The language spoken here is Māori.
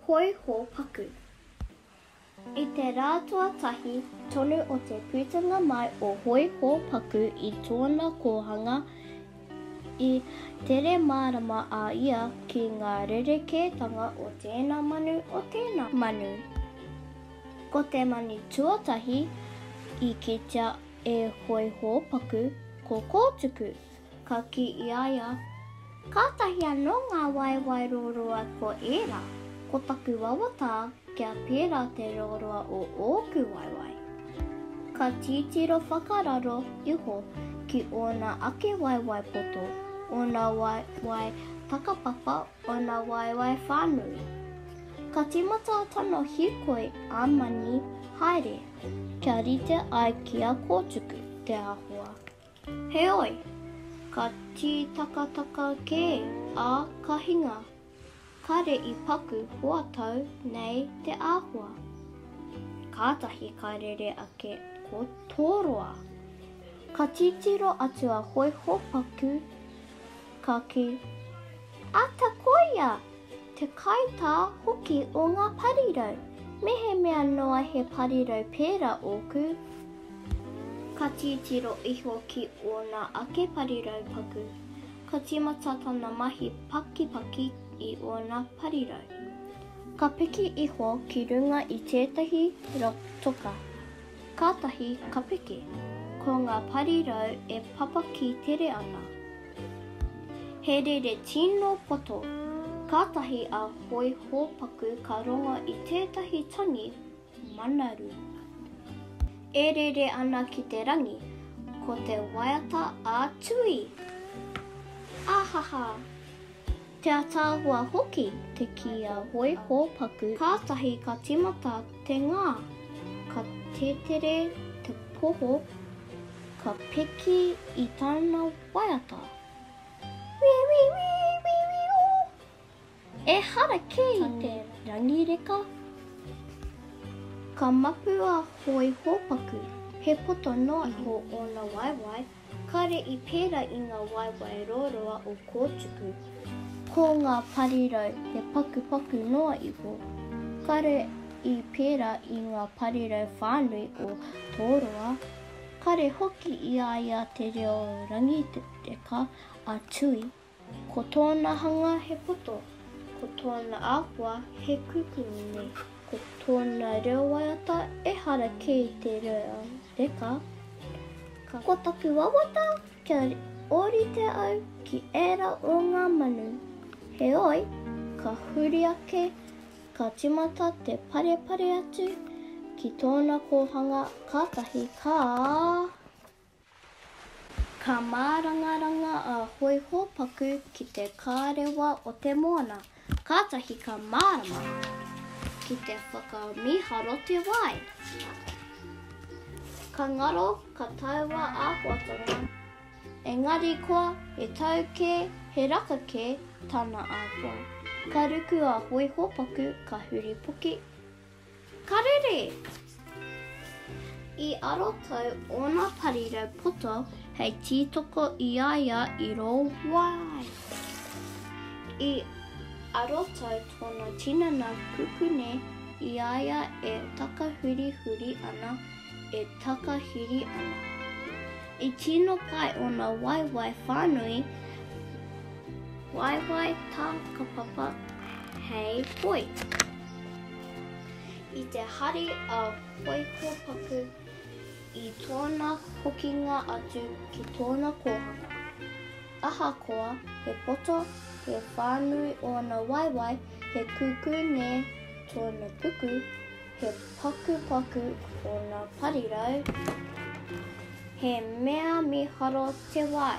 hoi hōpaku. I te rā tuatahi, tonu o te putanga mai o hoi hōpaku I tōna kohanga I tere marama a ia ki ngā rerekētanga o tēnā manu o tēnā manu. Ko te mani tuatahi, I kitea e hoi hōpaku, ko kōtuku, ka ki iaia. Kātahi anō ngā waiwai roroa ko ērā, ko taku wawata kia pērā te roroa o ōku waiwai. Ka titiro whakararo iho ki ōna ake waiwai poto, ōna waiwai takapapa, ōna waiwai whānui. Ka timata tano hikoi āmani haere, kia rite ai kia kōtuku te āhua. Heoi! Ka tītakataka kē a ka hinga. Kare I paku hoatau nei te āhua. Kātahi ka rere ake ko tōroa. Ka titiro atu a hoi hōpaku ka ki. Ata koia! Te kaitā hoki o ngā parirau. Mehe mea noa he parirau pērā ōku. Ka titiro iho ki ōna ake parirau paku. Ka timata tana mahi pakipaki I ōna parirau. Ka piki iho ki runga I tētahi toka. Kātahi ka piki. Ko ngā parirau e papa ki tere ana. He rere tino poto. Kātahi a hoi hōpaku ka ronga I tētahi tangi manaru. E rere ana ki te rangi, ko te waiata a tui. Ahaha! Te atāhua hoki te ki a hoi hōpaku, kātahi ka timata te ngā, ka tetere te poho, ka piki I tāna waiata. E hara ki te rangi reka. Ka mapu a hoi hōpaku, he poto noa iho ōna waiwai, kare I pērā I ngā waiwai roroa o kōtuku. Ko ngā parirau he paku noa iho, kare I pērā I ngā parirau whānui o tōroa, kare hoki ia te reo rangi reka a tui. Ko tōna hanga he poto, ko tōna āhua he kukune. Ko tōna reo waiata e hara ki te reo reka. Ko taku wawata kia orite au ki ērā o ngā manu. Heoi, ka huri ake, ka timata te pare atu ki tōna kohanga kātahi ka mārangaranga a hoi hōpaku ki te kārewa o te moana. Kātahi ka mārama. Ki te whakamiharo te wai. Ka ngaro, ka taua āhuatanga. Engari koa, he tauke, he rakake, tāna āhua. Ka ruku a hoi hōpaku, ka huri puki. Ka rere! I aro tau ōna parirau poto, hei tītoko iaia I rō wai. I aro tau tōna tinana kukune iaia e taka huri ana, e taka hiri ana. I tino pai ōna waiwai whānui, waiwai tā ka papa, hei hoi. I te hari a hoi hōpaku, I tōna hokinga atu ki tōna kohanga. Ahakoa, he poto, he whānui ōna waiwai, he kukune tōna puku, he paku ōna parirau, he mea miharo te wai.